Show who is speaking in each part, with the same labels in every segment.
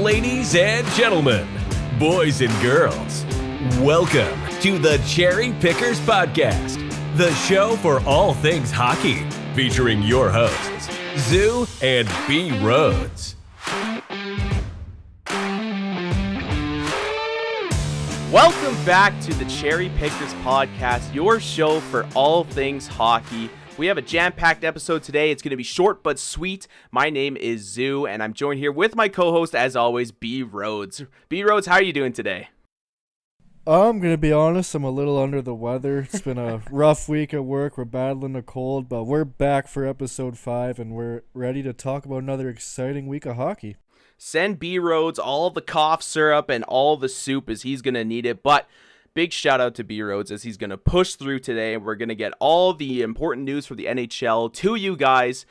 Speaker 1: Ladies and gentlemen, boys and girls, welcome to the Cherry Pickers Podcast, the show for all things hockey, featuring your hosts, Zuu and Bee Rhodes.
Speaker 2: Welcome back to the Cherry Pickers Podcast, your show for all things hockey. We have a jam-packed episode today. It's going to be short but sweet. My name is Zuu, and I'm joined here with my co-host, as always, Bee Rhodes. Bee Rhodes, how are you doing today?
Speaker 3: I'm going to be honest, I'm a little under the weather. It's been a rough week at work. We're battling a cold, but we're back for episode 5, and we're ready to talk about another exciting week of hockey.
Speaker 2: Send Bee Rhodes all the cough syrup and all the soup as he's going to need it, but big shout out to Bee Rhodes as he's going to push through today. We're going to get all the important news for the NHL to you guys.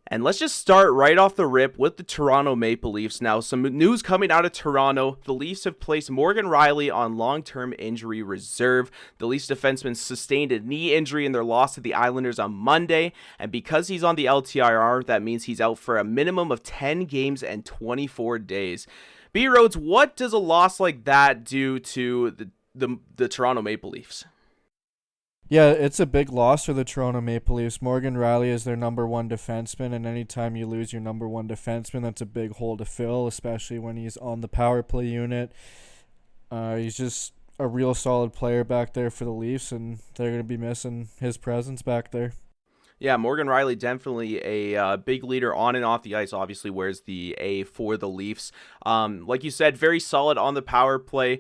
Speaker 2: And let's just start right off the rip with the Toronto Maple Leafs. Now, some news coming out of Toronto. The Leafs have placed Morgan Rielly on long-term injury reserve. The Leafs defenseman sustained a knee injury in their loss to the Islanders on Monday. And because he's on the LTIR, that means he's out for a minimum of 10 games and 24 days. Bee Rhodes, what does a loss like that do to the Toronto Maple Leafs?
Speaker 3: Yeah, it's a big loss for the Toronto Maple Leafs. Morgan Rielly is their number one defenseman, and anytime you lose your number one defenseman, that's a big hole to fill, especially when he's on the power play unit. He's just a real solid player back there for the Leafs, and they're going to be missing his presence back there.
Speaker 2: Yeah, Morgan Rielly definitely a big leader on and off the ice, obviously wears the A for the Leafs. Like you said, very solid on the power play.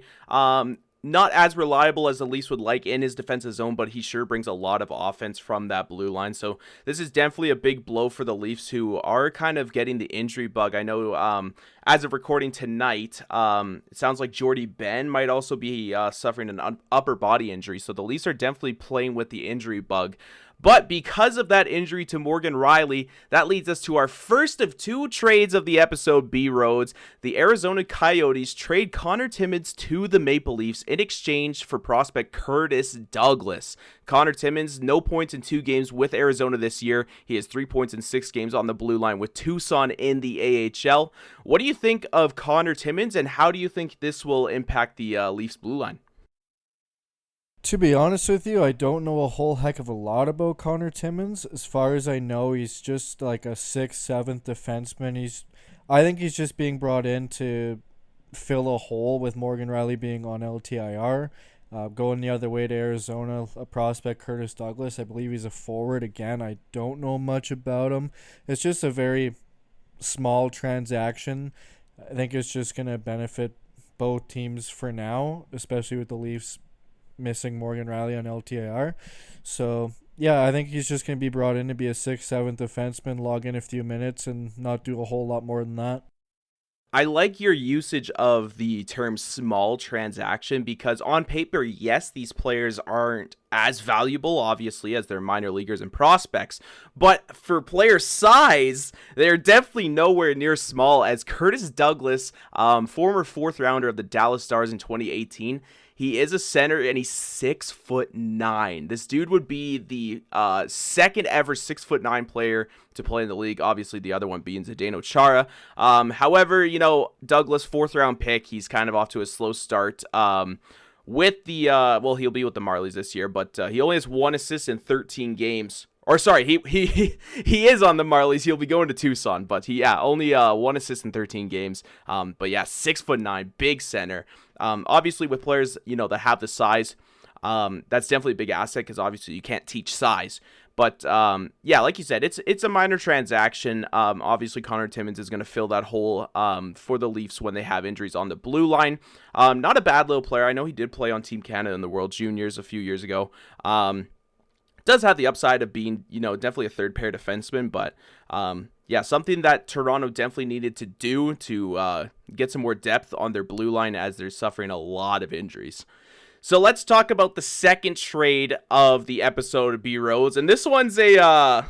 Speaker 2: Not as reliable as the Leafs would like in his defensive zone, but he sure brings a lot of offense from that blue line. So this is definitely a big blow for the Leafs, who are kind of getting the injury bug. I know as of recording tonight, it sounds like Jordy Ben might also be suffering an upper body injury. So the Leafs are definitely playing with the injury bug. But because of that injury to Morgan Rielly, that leads us to our first of two trades of the episode, Bee Rhodes. The Arizona Coyotes trade Connor Timmins to the Maple Leafs in exchange for prospect Curtis Douglas. Connor Timmins, no points in 2 games with Arizona this year. He has 3 points in 6 games on the blue line with Tucson in the AHL. What do you think of Connor Timmins, and how do you think this will impact the Leafs blue line?
Speaker 3: To be honest with you, I don't know a whole heck of a lot about Connor Timmins. As far as I know, he's just like a 6th, 7th defenseman. I think he's just being brought in to fill a hole with Morgan Rielly being on LTIR. Going the other way to Arizona, a prospect, Curtis Douglas. I believe he's a forward. Again, I don't know much about him. It's just a very small transaction. I think it's just going to benefit both teams for now, especially with the Leafs missing Morgan Rielly on LTIR. So, yeah, I think he's just going to be brought in to be a 6th, 7th defenseman, log in a few minutes, and not do a whole lot more than that.
Speaker 2: I like your usage of the term small transaction because on paper, yes, these players aren't as valuable, obviously, as their minor leaguers and prospects. But for player size, they're definitely nowhere near small, as Curtis Douglas, former 4th rounder of the Dallas Stars in 2018, he is a center, and he's 6'9". This dude would be the second ever 6'9" player to play in the league. Obviously, the other one being Zdeno Chara. However, you know, Douglas, 4th round pick, he's kind of off to a slow start. With the he'll be with the Marlies this year, but he only has 1 assist in 13 games. Or sorry, he is on the Marlies. He'll be going to Tucson, but only 1 assist in 13 games. But yeah, 6'9", big center. Obviously, with players that have the size, that's definitely a big asset because obviously you can't teach size. But yeah, like you said, it's a minor transaction. Obviously, Connor Timmins is going to fill that hole for the Leafs when they have injuries on the blue line. Not a bad little player. I know he did play on Team Canada in the World Juniors a few years ago. Does have the upside of being, definitely a 3rd pair defenseman, but yeah, something that Toronto definitely needed to do to get some more depth on their blue line as they're suffering a lot of injuries. So let's talk about the second trade of the episode of Bee Rhodes, and this one's a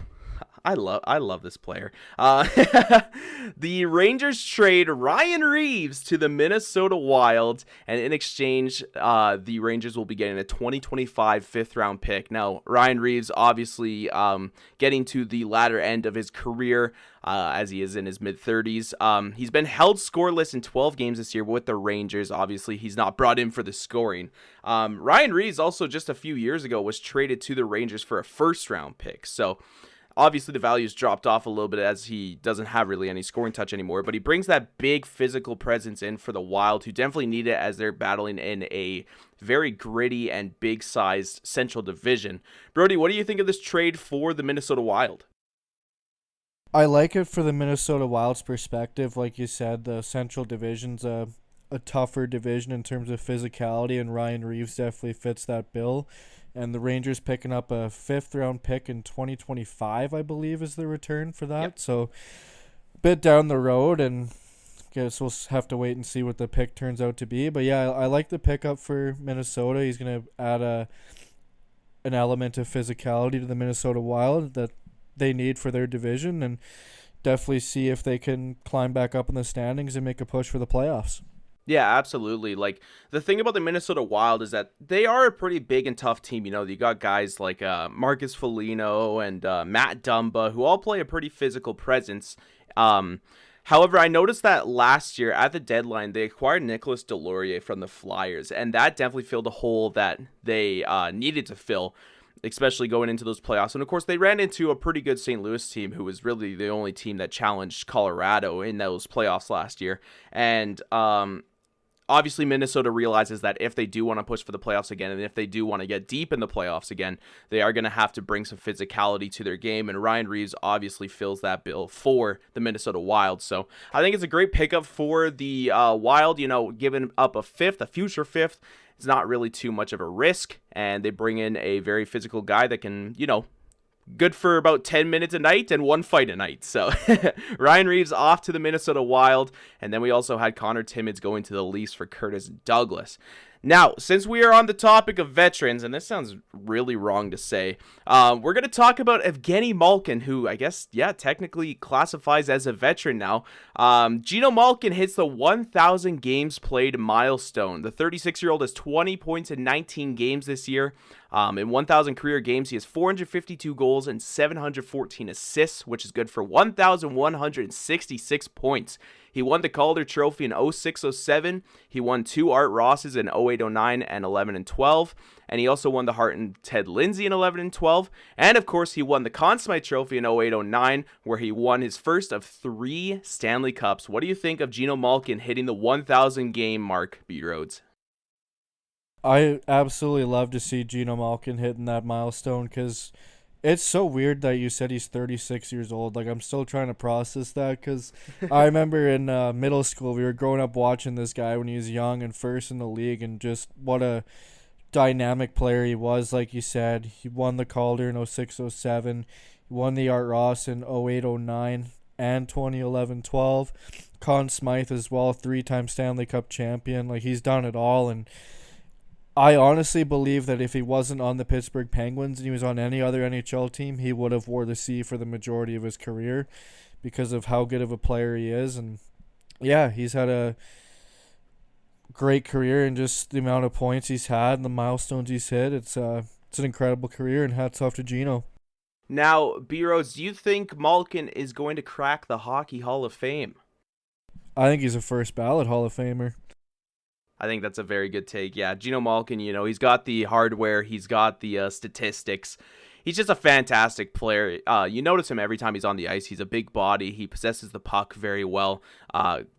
Speaker 2: I love this player. The Rangers trade Ryan Reeves to the Minnesota Wild, and in exchange, the Rangers will be getting a 2025 fifth-round pick. Now, Ryan Reeves obviously getting to the latter end of his career, as he is in his mid-30s. He's been held scoreless in 12 games this year with the Rangers. Obviously, he's not brought in for the scoring. Ryan Reeves also just a few years ago was traded to the Rangers for a first-round pick. So obviously, the value's dropped off a little bit as he doesn't have really any scoring touch anymore, but he brings that big physical presence in for the Wild, who definitely need it as they're battling in a very gritty and big-sized Central Division. Brody, what do you think of this trade for the Minnesota Wild?
Speaker 3: I like it for the Minnesota Wild's perspective. Like you said, the Central Division's a tougher division in terms of physicality, and Ryan Reeves definitely fits that bill. And the Rangers picking up a fifth-round pick in 2025, I believe, is the return for that. Yep. So a bit down the road, and I guess we'll have to wait and see what the pick turns out to be. But, yeah, I like the pickup for Minnesota. He's going to add an element of physicality to the Minnesota Wild that they need for their division, and definitely see if they can climb back up in the standings and make a push for the playoffs.
Speaker 2: Yeah, absolutely. Like, the thing about the Minnesota Wild is that they are a pretty big and tough team. You know, you got guys like Marcus Foligno and Matt Dumba, who all play a pretty physical presence. However, I noticed that last year at the deadline, they acquired Nicolas Deslauriers from the Flyers, and that definitely filled a hole that they needed to fill, especially going into those playoffs. And, of course, they ran into a pretty good St. Louis team, who was really the only team that challenged Colorado in those playoffs last year. And obviously, Minnesota realizes that if they do want to push for the playoffs again, and if they do want to get deep in the playoffs again, they are going to have to bring some physicality to their game, and Ryan Reeves obviously fills that bill for the Minnesota Wild. So I think it's a great pickup for the Wild. You know, giving up a future fifth, it's not really too much of a risk, and they bring in a very physical guy that can, you know, good for about 10 minutes a night and one fight a night. So Ryan Reeves off to the Minnesota Wild. And then we also had Connor Timmins going to the Leafs for Curtis Douglas. Now, since we are on the topic of veterans, and this sounds really wrong to say, we're going to talk about Evgeni Malkin, who I guess, technically classifies as a veteran now. Evgeni Malkin hits the 1,000 games played milestone. The 36-year-old has 20 points in 19 games this year. In 1,000 career games, he has 452 goals and 714 assists, which is good for 1,166 points. He won the Calder Trophy in 06-07. He won 2 Art Rosses in 08-09 and 11-12. And he also won the Hart and Ted Lindsay in 11-12. And, of course, he won the Conn Smythe Trophy in 08-09, where he won his first of 3 Stanley Cups. What do you think of Evgeni Malkin hitting the 1,000 game mark, Bee Rhodes?
Speaker 3: I absolutely love to see Evgeni Malkin hitting that milestone, because it's so weird that you said he's 36 years old. Like, I'm still trying to process that, because I remember in middle school, we were growing up watching this guy when he was young and first in the league, and just what a dynamic player he was. Like you said, he won the Calder in 06-07. He won the Art Ross in 08-09 and 2011-12. Conn Smythe as well, 3-time Stanley Cup champion. Like, he's done it all, and I honestly believe that if he wasn't on the Pittsburgh Penguins and he was on any other NHL team, he would have wore the C for the majority of his career because of how good of a player he is. And yeah, he's had a great career, and just the amount of points he's had and the milestones he's hit. It's an incredible career, and hats off to Gino.
Speaker 2: Now, Bee Rhodes, do you think Malkin is going to crack the Hockey Hall of Fame?
Speaker 3: I think he's a first ballot Hall of Famer.
Speaker 2: I think that's a very good take. Yeah, Evgeni Malkin, you know, he's got the hardware, he's got the statistics. He's just a fantastic player. You notice him every time he's on the ice. He's a big body. He possesses the puck very well.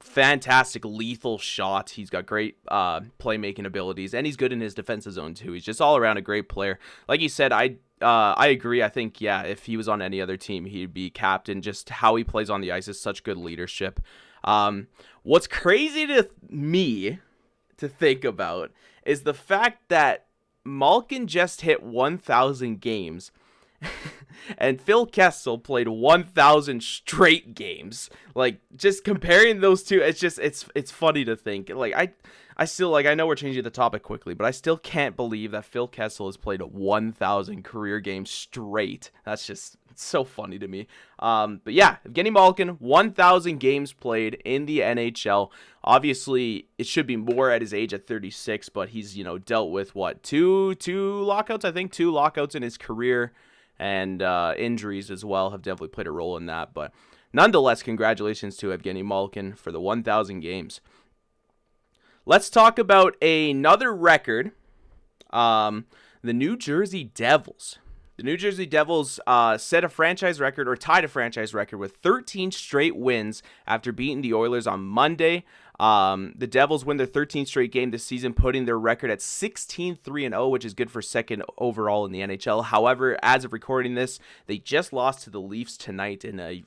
Speaker 2: Fantastic lethal shot. He's got great playmaking abilities, and he's good in his defensive zone too. He's just all around a great player. Like you said, I agree. I think, if he was on any other team, he'd be captain. Just how he plays on the ice is such good leadership. What's crazy to me to think about is the fact that Malkin just hit 1,000 games and Phil Kessel played 1,000 straight games. Like, just comparing those two, it's funny to think. Like, I still, I know we're changing the topic quickly, but I still can't believe that Phil Kessel has played 1,000 career games straight. It's It's so funny to me. But yeah, Evgeni Malkin, 1,000 games played in the NHL. Obviously, it should be more at his age at 36, but he's, dealt with two lockouts, I think, 2 lockouts in his career, and injuries as well have definitely played a role in that. But nonetheless, congratulations to Evgeni Malkin for the 1,000 games. Let's talk about another record. The New Jersey Devils. The New Jersey Devils set a franchise record, or tied a franchise record, with 13 straight wins after beating the Oilers on Monday. The Devils win their 13th straight game this season, putting their record at 16-3-0, which is good for second overall in the NHL. However, as of recording this, they just lost to the Leafs tonight in a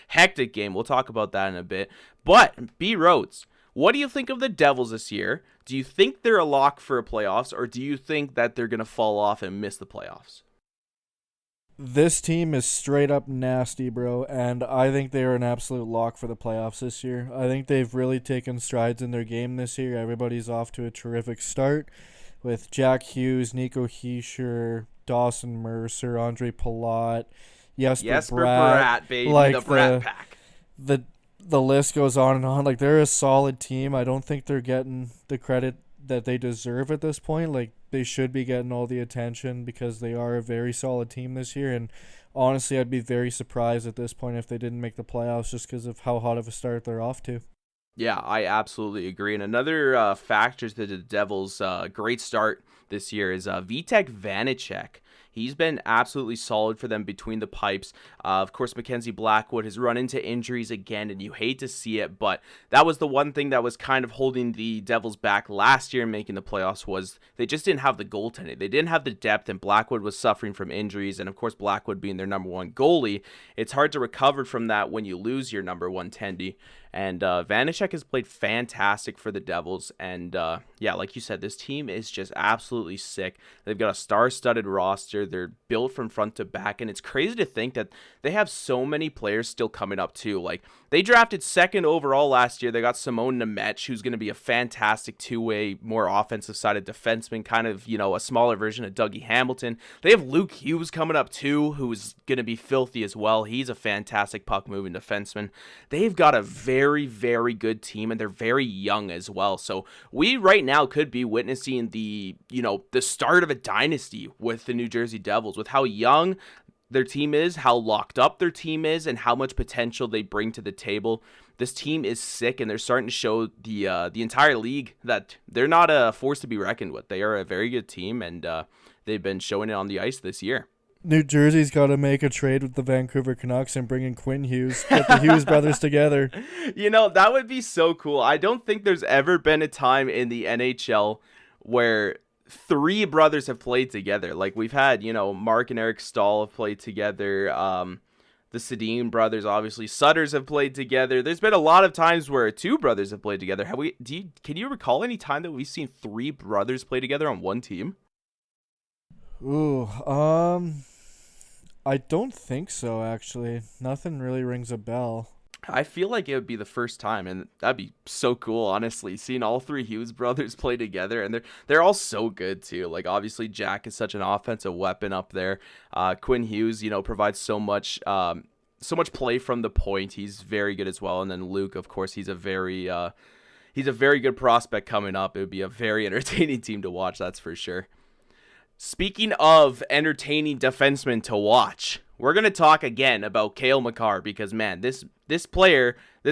Speaker 2: hectic game. We'll talk about that in a bit. But, Bee Rhodes, what do you think of the Devils this year? Do you think they're a lock for playoffs, or do you think that they're going to fall off and miss the playoffs?
Speaker 3: This team is straight up nasty, bro, and I think they are an absolute lock for the playoffs this year. I think they've really taken strides in their game this year. Everybody's off to a terrific start with Jack Hughes, Nico Hischier, Dawson Mercer, Andre Palat, Jesper
Speaker 2: Bratt, baby,
Speaker 3: like
Speaker 2: the Bratt pack.
Speaker 3: The list goes on and on. Like, they're a solid team. I don't think they're getting the credit that they deserve at this point. Like, they should be getting all the attention because they are a very solid team this year. And honestly, I'd be very surprised at this point if they didn't make the playoffs just because of how hot of a start they're off to.
Speaker 2: Yeah, I absolutely agree. And another factor to the Devils' great start this year is Vitek Vanacek. He's been absolutely solid for them between the pipes. Of course, Mackenzie Blackwood has run into injuries again, and you hate to see it, but that was the one thing that was kind of holding the Devils back last year in making the playoffs, was they just didn't have the goaltending. They didn't have the depth, and Blackwood was suffering from injuries, and of course, Blackwood being their number one goalie, it's hard to recover from that when you lose your number one tendy. And Vanacek has played fantastic for the Devils. And yeah, like you said, this team is just absolutely sick. They've got a star-studded roster. They're built from front to back. And it's crazy to think that they have so many players still coming up too. Like, they drafted second overall last year. They got Simone Nemec, who's going to be a fantastic two-way, more offensive-sided defenseman, kind of, a smaller version of Dougie Hamilton. They have Luke Hughes coming up too, who's going to be filthy as well. He's a fantastic puck-moving defenseman. They've got a very, very good team, and they're very young as well. So we right now could be witnessing the start of a dynasty with the New Jersey Devils, with how young their team is, how locked up their team is, and how much potential they bring to the table. This team is sick, and they're starting to show the entire league that they're not a force to be reckoned with. They are a very good team, and they've been showing it on the ice this year.
Speaker 3: New Jersey's got to make a trade with the Vancouver Canucks and bring in Quinn Hughes. Get the Hughes brothers together.
Speaker 2: That would be so cool. I don't think there's ever been a time in the NHL where 3 brothers have played together. Like, we've had, Mark and Eric Stahl have played together. The Sedin brothers, obviously. Sutters have played together. There's been a lot of times where 2 brothers have played together. Can you recall any time that we've seen 3 brothers play together on one team?
Speaker 3: Ooh, I don't think so, actually. Nothing really rings a bell.
Speaker 2: I feel like it would be the first time, and that'd be so cool, honestly, seeing all 3 Hughes brothers play together, and they're all so good too. Like, obviously Jack is such an offensive weapon up there. Quinn Hughes, provides so much play from the point. He's very good as well. And then Luke, of course, he's a very good prospect coming up. It would be a very entertaining team to watch, that's for sure. Speaking of entertaining defensemen to watch, we're going to talk again about Cale Makar, because, man, this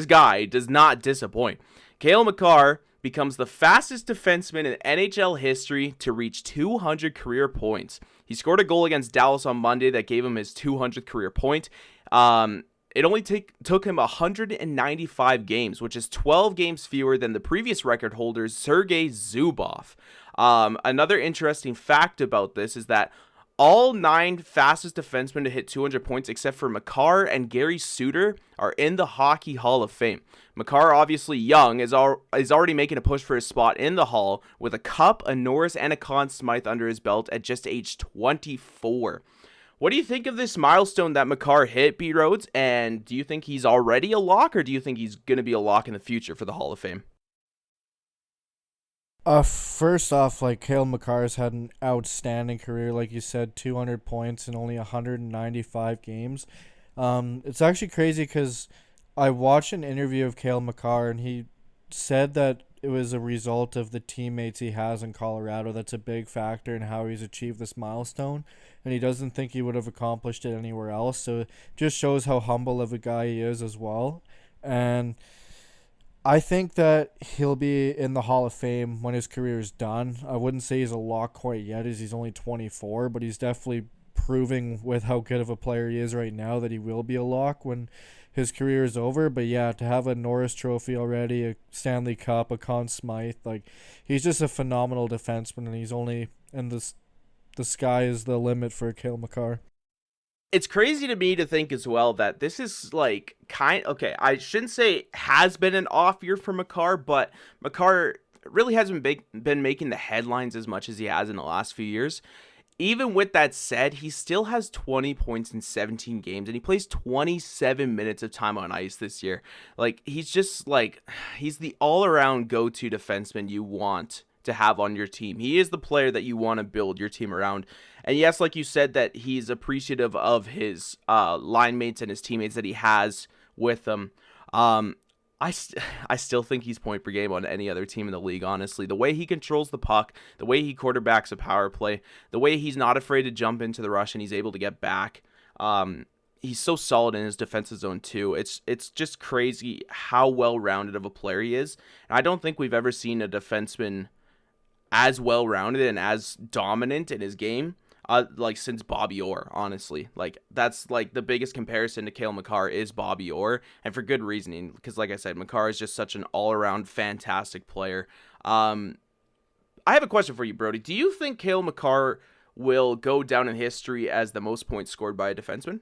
Speaker 2: guy does not disappoint. Cale Makar becomes the fastest defenseman in NHL history to reach 200 career points. He scored a goal against Dallas on Monday that gave him his 200th career point. It only took him 195 games, which is 12 games fewer than the previous record holder, Sergei Zubov. Another interesting fact about this is that all 9 fastest defensemen to hit 200 points, except for Makar and Gary Suter, are in the Hockey Hall of Fame. Makar, obviously young, is already making a push for his spot in the Hall with a Cup, a Norris, and a Conn Smythe under his belt at just age 24. What do you think of this milestone that Makar hit, Bee Rhodes? And do you think he's already a lock, or do you think he's going to be a lock in the future for the Hall of Fame?
Speaker 3: First off, like Cale Makar's had an outstanding career, like you said, 200 points in only 195 games. It's actually crazy because I watched an interview of Cale Makar and he said that it was a result of the teammates he has in Colorado. That's a big factor in how he's achieved this milestone, and he doesn't think he would have accomplished it anywhere else. So it just shows how humble of a guy he is as well. And I think that he'll be in the Hall of Fame when his career is done. I wouldn't say he's a lock quite yet, as he's only 24, but he's definitely proving with how good of a player he is right now that he will be a lock when his career is over. But yeah, to have a Norris Trophy already, a Stanley Cup, a Conn Smythe, like he's just a phenomenal defenseman, and he's only and the sky is the limit for Cale Makar.
Speaker 2: It's crazy to me to think as well that this is like okay, I shouldn't say has been an off year for Makar, but Makar really hasn't been making the headlines as much as he has in the last few years. Even with that said, he still has 20 points in 17 games, and he plays 27 minutes of time on ice this year. Like, he's just like, he's the all-around go-to defenseman you want to have on your team. He is the player that you want to build your team around. And yes, like you said, that he's appreciative of his line mates and his teammates that he has with him. I still think he's point per game on any other team in the league, honestly. The way he controls the puck, the way he quarterbacks a power play, the way he's not afraid to jump into the rush and he's able to get back. He's so solid in his defensive zone too. It's just crazy how well-rounded of a player he is. And I don't think we've ever seen a defenseman as well-rounded and as dominant in his game like since Bobby Orr, honestly. Like, that's like the biggest comparison to Cale Makar is Bobby Orr, and for good reasoning, because like I said, Makar is just such an all-around fantastic player. I have a question for you, Brody. Do you think Cale Makar will go down in history as the most points scored by a defenseman?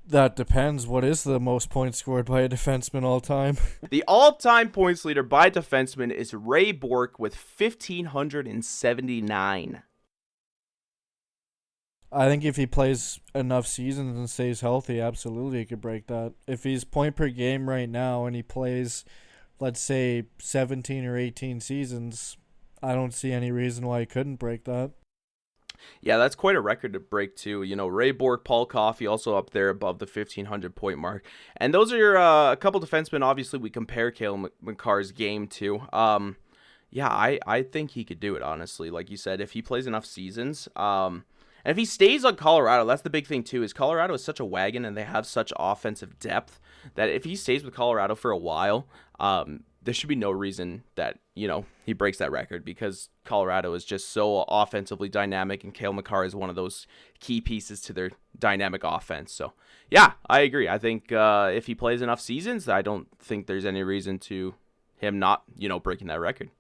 Speaker 3: That depends. What is the most points scored by a defenseman all time?
Speaker 2: The all-time points leader by defenseman is Ray Bourque with 1,579.
Speaker 3: I think if he plays enough seasons and stays healthy, absolutely he could break that. If he's point per game right now and he plays, let's say, 17 or 18 seasons, I don't see any reason why he couldn't break that.
Speaker 2: Yeah, that's quite a record to break too. You know, Ray Bourque, Paul Coffey also up there above the 1,500 point mark. And those are your a couple defensemen obviously we compare Cale Makar's game to. Yeah, I think he could do it, honestly. Like you said, if he plays enough seasons, and if he stays on Colorado, that's the big thing too, is Colorado is such a wagon and they have such offensive depth that if he stays with Colorado for a while, there should be no reason that, you know, he breaks that record, because Colorado is just so offensively dynamic and Cale Makar is one of those key pieces to their dynamic offense. So, yeah, I agree. I think if he plays enough seasons, I don't think there's any reason to him not, you know, breaking that record.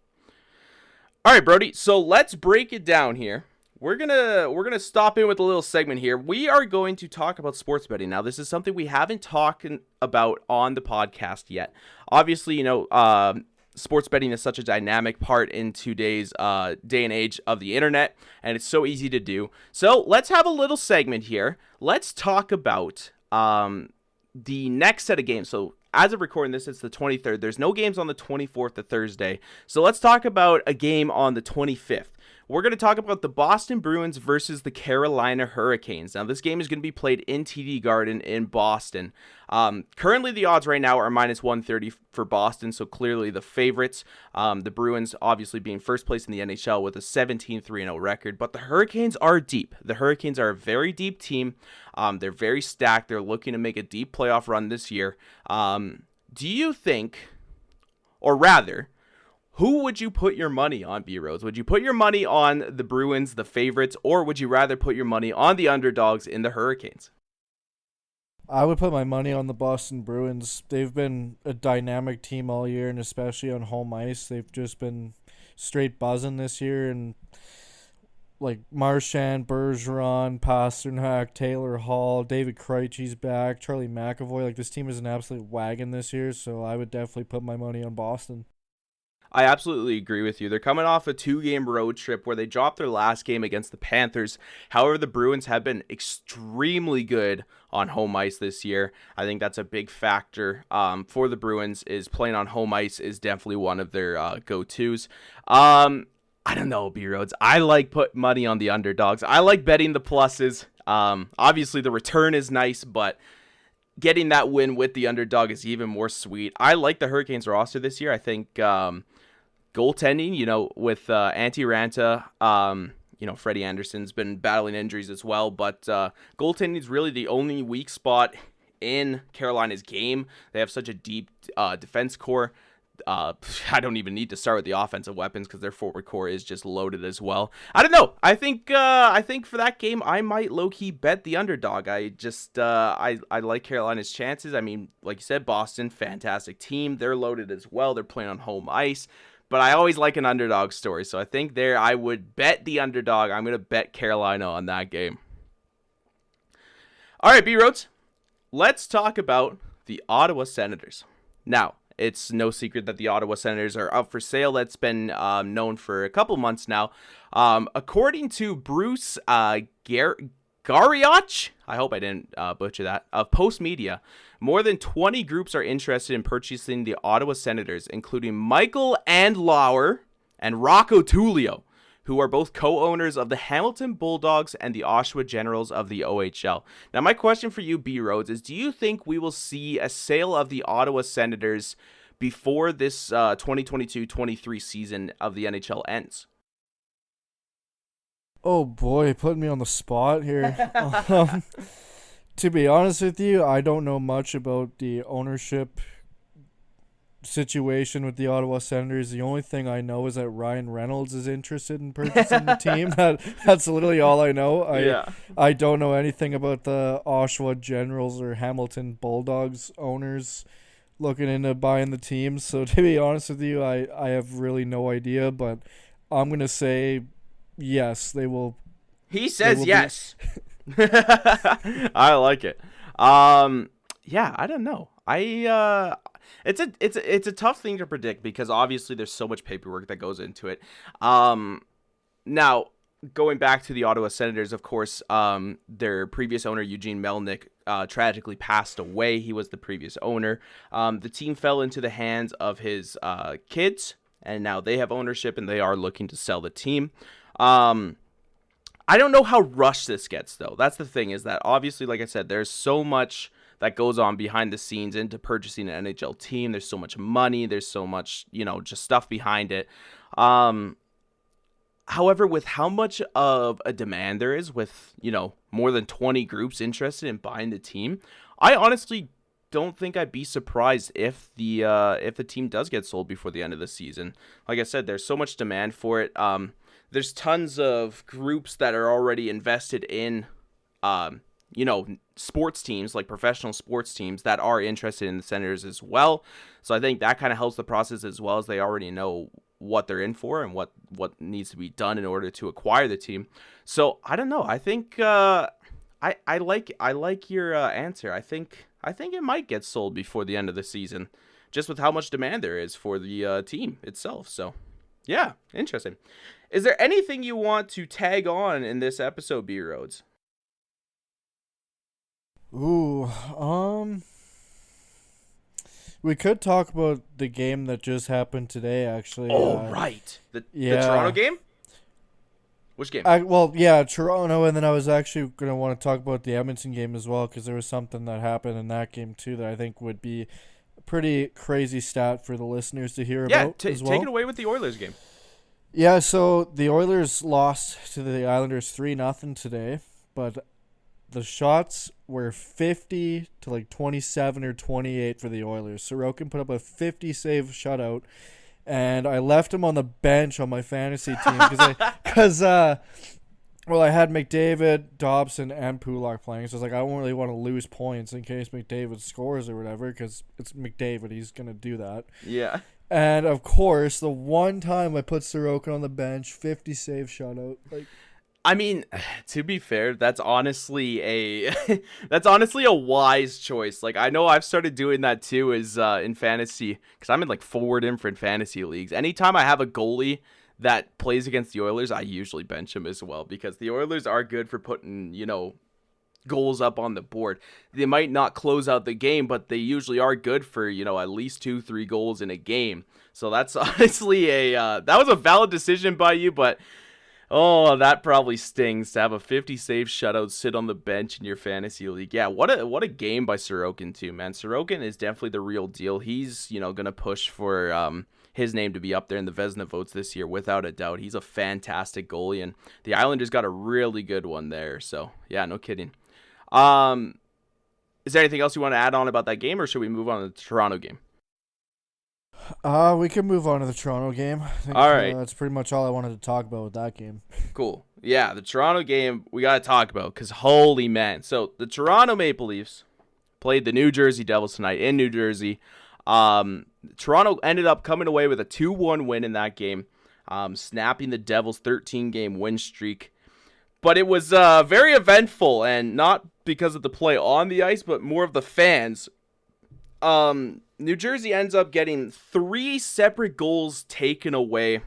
Speaker 2: All right, Brody, so let's break it down here. We're gonna stop in with a little segment here. We are going to talk about sports betting. Now, this is something we haven't talked about on the podcast yet. Obviously, you know, sports betting is such a dynamic part in today's day and age of the internet, and it's so easy to do. So let's have a little segment here. Let's talk about the next set of games. So as of recording this, it's the 23rd. There's no games on the 24th, the Thursday. So let's talk about a game on the 25th. We're going to talk about the Boston Bruins versus the Carolina Hurricanes. Now, this game is going to be played in TD Garden in Boston. Currently, the odds right now are minus 130 for Boston, so clearly the favorites. The Bruins obviously being first place in the NHL with a 17-3-0 record, but the Hurricanes are deep. The Hurricanes are a very deep team. They're very stacked. They're looking to make a deep playoff run this year. Do you think, or rather, who would you put your money on, Bee Rhodes? Would you put your money on the Bruins, the favorites, or would you rather put your money on the underdogs in the Hurricanes?
Speaker 3: I would put my money on the Boston Bruins. They've been a dynamic team all year, and especially on home ice. They've just been straight buzzing this year, and like Marchand, Bergeron, Pasternak, Taylor Hall, David Krejci's back, Charlie McAvoy. Like, this team is an absolute wagon this year, so I would definitely put my money on Boston.
Speaker 2: I absolutely agree with you. They're coming off a 2-game road trip where they dropped their last game against the Panthers. However, the Bruins have been extremely good on home ice this year. I think that's a big factor for the Bruins. Is playing on home ice is definitely one of their go-tos. I don't know, Bee Rhodes. I like putting money on the underdogs. I like betting the pluses. Obviously, the return is nice, but getting that win with the underdog is even more sweet. I like the Hurricanes roster this year. I think goaltending, with Antti Ranta, Freddie Anderson's been battling injuries as well, but goaltending is really the only weak spot in Carolina's game. They have such a deep defense core. I don't even need to start with the offensive weapons because their forward core is just loaded as well. I don't know. I think for that game I might low key bet the underdog. I just I like Carolina's chances. I mean, like you said, Boston, fantastic team. They're loaded as well. They're playing on home ice. But I always like an underdog story. So I think there I would bet the underdog. I'm gonna bet Carolina on that game. All right, B Rhodes. Let's talk about the Ottawa Senators. Now, it's no secret that the Ottawa Senators are up for sale. That's been known for a couple months now. According to Bruce Garrioch, I hope I didn't butcher that, of Post Media, more than 20 groups are interested in purchasing the Ottawa Senators, including Michael Andlauer and Rocco Tullio, who are both co-owners of the Hamilton Bulldogs and the Oshawa Generals of the OHL. Now, my question for you, B. Rhodes, is do you think we will see a sale of the Ottawa Senators before this 2022-23 season of the NHL ends?
Speaker 3: Oh boy, putting me on the spot here. To be honest with you, I don't know much about the ownership situation with the Ottawa Senators. The only thing I know is that Ryan Reynolds is interested in purchasing the team. That's literally all I know. I don't know anything about the Oshawa Generals or Hamilton Bulldogs owners looking into buying the team. So to be honest with you, I have really no idea, but I'm going to say yes, they will.
Speaker 2: He says yes. I like it. Yeah, I don't know. It's a tough thing to predict because obviously there's so much paperwork that goes into it. Now, going back to the Ottawa Senators, of course, their previous owner, Evgeni Malkin, tragically passed away. He was the previous owner. The team fell into the hands of his kids, and now they have ownership, and they are looking to sell the team. I don't know how rushed this gets, though. That's the thing, is that obviously, like I said, there's so much that goes on behind the scenes into purchasing an NHL team. There's so much money. There's so much, just stuff behind it. However, with how much of a demand there is with, more than 20 groups interested in buying the team, I honestly don't think I'd be surprised if the team does get sold before the end of the season. Like I said, there's so much demand for it. There's tons of groups that are already invested in, sports teams, like professional sports teams that are interested in the Senators as well. So I think that kind of helps the process as well, as they already know what they're in for and what needs to be done in order to acquire the team. So I don't know. I think I like your answer. I think it might get sold before the end of the season, just with how much demand there is for the team itself. So yeah, interesting. Is there anything you want to tag on in this episode, B. Rhodes?
Speaker 3: Ooh, we could talk about the game that just happened today, actually.
Speaker 2: Oh, right. The Toronto game? Which game?
Speaker 3: Toronto, and then I was actually going to want to talk about the Edmonton game as well, because there was something that happened in that game, too, that I think would be a pretty crazy stat for the listeners to hear about as well.
Speaker 2: Take it away with the Oilers game.
Speaker 3: Yeah, so the Oilers lost to the Islanders 3-0 today, but the shots were 50 to like 27 or 28 for the Oilers. Sorokin put up a 50-save shutout, and I left him on the bench on my fantasy team because I had McDavid, Dobson, and Pulock playing. So I was like, I don't really want to lose points in case McDavid scores or whatever, because it's McDavid. He's going to do that.
Speaker 2: Yeah.
Speaker 3: And, of course, the one time I put Sorokin on the bench, 50-save shutout. Like,
Speaker 2: I mean, to be fair, that's honestly a that's honestly a wise choice. Like, I know I've started doing that too, is in fantasy, because I'm in like 4 different fantasy leagues. Anytime I have a goalie that plays against the Oilers, I usually bench him as well, because the Oilers are good for putting, goals up on the board. They might not close out the game, but they usually are good for, at least 2-3 goals in a game. So that's honestly that was a valid decision by you, but oh, that probably stings to have a 50 save shutout sit on the bench in your fantasy league. Yeah, what a game by Sorokin too, man. Sorokin is definitely the real deal. He's, going to push for his name to be up there in the Vezina votes this year without a doubt. He's a fantastic goalie, and the Islanders got a really good one there. So, yeah, no kidding. Is there anything else you want to add on about that game, or should we move on to the Toronto game?
Speaker 3: We can move on to the Toronto game. I think,
Speaker 2: all right.
Speaker 3: That's pretty much all I wanted to talk about with that game.
Speaker 2: Cool. Yeah, the Toronto game we got to talk about, because holy man. So the Toronto Maple Leafs played the New Jersey Devils tonight in New Jersey. Toronto ended up coming away with a 2-1 win in that game, snapping the Devils' 13-game win streak. But it was very eventful, and not because of the play on the ice, but more of the fans. New Jersey ends up getting 3 separate goals taken away.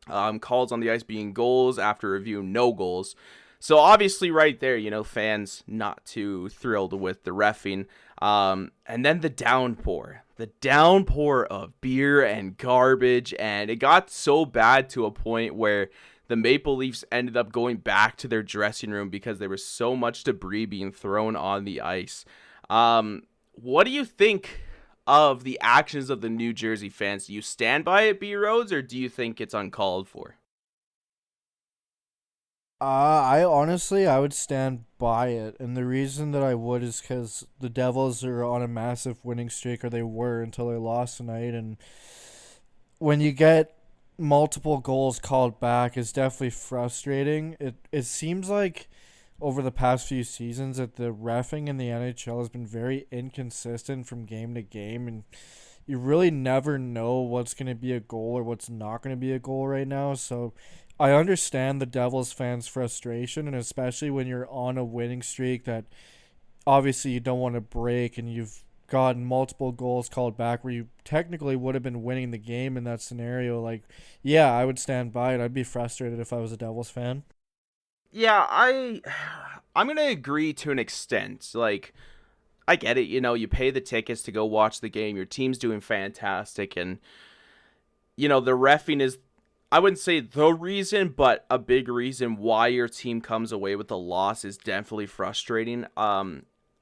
Speaker 2: Calls on the ice being goals, after review, no goals. So obviously right there, fans not too thrilled with the reffing. And then the downpour of beer and garbage. And it got so bad to a point where the Maple Leafs ended up going back to their dressing room because there was so much debris being thrown on the ice. What do you think of the actions of the New Jersey fans? Do you stand by it, Bee Rhodes, or do you think it's uncalled for?
Speaker 3: I would stand by it, and the reason that I would is because the Devils are on a massive winning streak, or they were until they lost tonight, and when you get multiple goals called back, it's definitely frustrating. It seems like over the past few seasons that the reffing in the NHL has been very inconsistent from game to game, and you really never know what's going to be a goal or what's not going to be a goal right now. So I understand the Devils fans' frustration, and especially when you're on a winning streak that obviously you don't want to break, and you've gotten multiple goals called back where you technically would have been winning the game in that scenario. Like, yeah, I would stand by it. I'd be frustrated if I was a Devils fan.
Speaker 2: Yeah, I'm going to agree to an extent. Like, I get it, you pay the tickets to go watch the game. Your team's doing fantastic, and the reffing is, I wouldn't say the reason, but a big reason why your team comes away with a loss is definitely frustrating.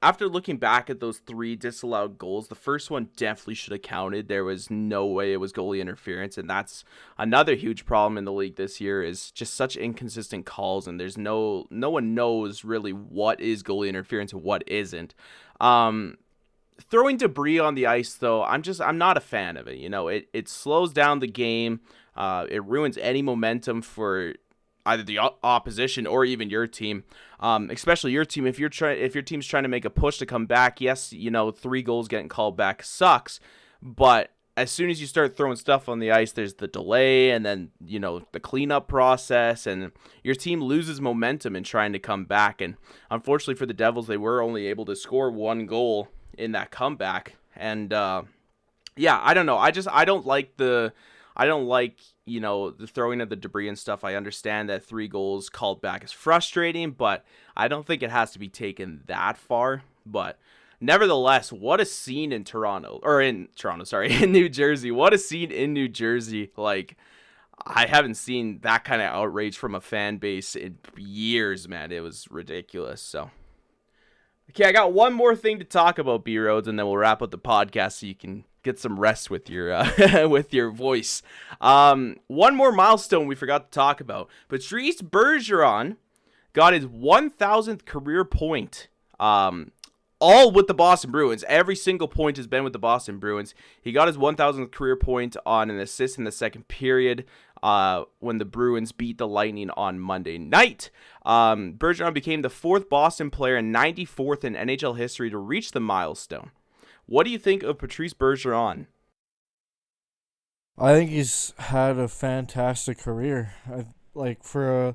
Speaker 2: After looking back at those 3 disallowed goals, the first one definitely should have counted. There was no way it was goalie interference, and that's another huge problem in the league this year, is just such inconsistent calls, and there's no one knows really what is goalie interference and what isn't. Throwing debris on the ice, though, I'm not a fan of it. It slows down the game. It ruins any momentum for either the opposition or even your team, especially your team. If your team's trying to make a push to come back, yes, 3 goals getting called back sucks, but as soon as you start throwing stuff on the ice, there's the delay, and then the cleanup process, and your team loses momentum in trying to come back. And unfortunately for the Devils, they were only able to score 1 goal in that comeback. And yeah, I don't know. I don't like the throwing of the debris and stuff. I understand that 3 goals called back is frustrating, but I don't think it has to be taken that far. But nevertheless, what a scene in New Jersey. What a scene in New Jersey. Like, I haven't seen that kind of outrage from a fan base in years, man. It was ridiculous. So, okay, I got one more thing to talk about, Bee Rhodes, and then we'll wrap up the podcast so you can get some rest with your with your voice. One more milestone we forgot to talk about. Patrice Bergeron got his 1,000th career point, all with the Boston Bruins. Every single point has been with the Boston Bruins. He got his 1,000th career point on an assist in the second period when the Bruins beat the Lightning on Monday night. Bergeron became the 4th Boston player and 94th in NHL history to reach the milestone. What do you think of Patrice Bergeron?
Speaker 3: I think he's had a fantastic career. For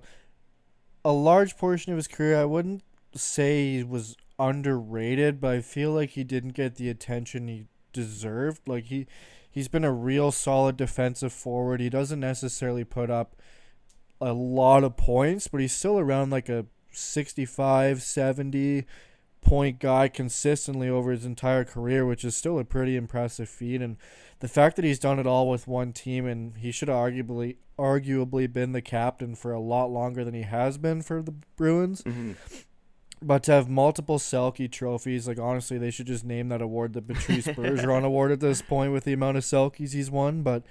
Speaker 3: a large portion of his career, I wouldn't say he was underrated, but I feel like he didn't get the attention he deserved. Like he's been a real solid defensive forward. He doesn't necessarily put up a lot of points, but he's still around like a 65, 70 point guy consistently over his entire career, which is still a pretty impressive feat. And the fact that he's done it all with one team, and he should have arguably been the captain for a lot longer than he has been for the Bruins.
Speaker 2: Mm-hmm.
Speaker 3: But to have multiple Selke trophies, like honestly, they should just name that award the Patrice Bergeron Award at this point with the amount of Selkes he's won. But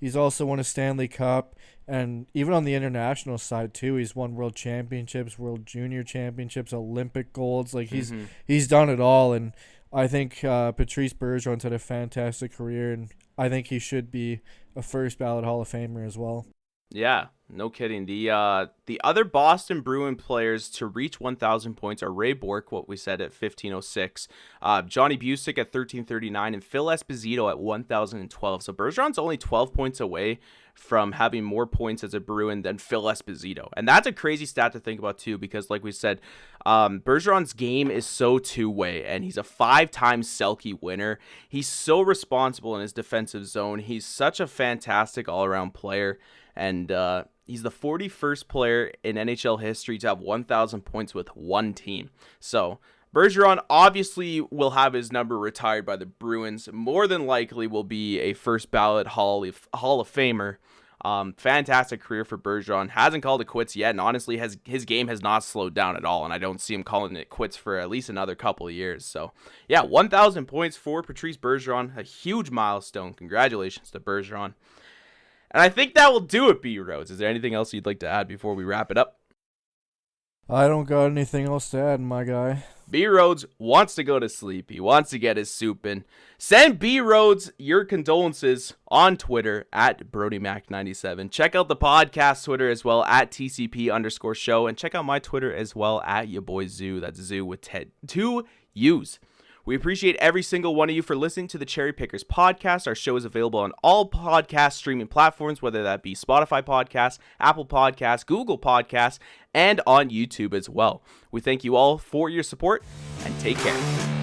Speaker 3: he's also won a Stanley Cup, and even on the international side too, he's won World Championships, World Junior Championships, Olympic golds. Like he's done it all, and I think Patrice Bergeron's had a fantastic career, and I think he should be a first ballot Hall of Famer as well.
Speaker 2: Yeah, no kidding. The other Boston Bruin players to reach 1,000 points are Ray Bourque, what we said, at 1,506, Johnny Busick at 1,339, and Phil Esposito at 1,012. So Bergeron's only 12 points away from having more points as a Bruin than Phil Esposito. And that's a crazy stat to think about too, because like we said, Bergeron's game is so two-way, and he's a 5-time Selke winner. He's so responsible in his defensive zone. He's such a fantastic all-around player. And he's the 41st player in NHL history to have 1,000 points with one team. So Bergeron obviously will have his number retired by the Bruins. More than likely will be a first ballot Hall of Famer. Fantastic career for Bergeron. Hasn't called it quits yet, and honestly, his game has not slowed down at all. And I don't see him calling it quits for at least another couple of years. So yeah, 1,000 points for Patrice Bergeron, a huge milestone. Congratulations to Bergeron. And I think that will do it, Bee Rhodes. Is there anything else you'd like to add before we wrap it up?
Speaker 3: I don't got anything else to add, my guy.
Speaker 2: Bee Rhodes wants to go to sleep. He wants to get his soup in. Send Bee Rhodes your condolences on Twitter at BrodyMac97. Check out the podcast Twitter as well at TCP_show. And check out my Twitter as well at your boy Zuu. That's Zuu with 2 U's. We appreciate every single one of you for listening to the Cherry Pickers podcast. Our show is available on all podcast streaming platforms, whether that be Spotify podcasts, Apple podcasts, Google podcasts, and on YouTube as well. We thank you all for your support, and take care.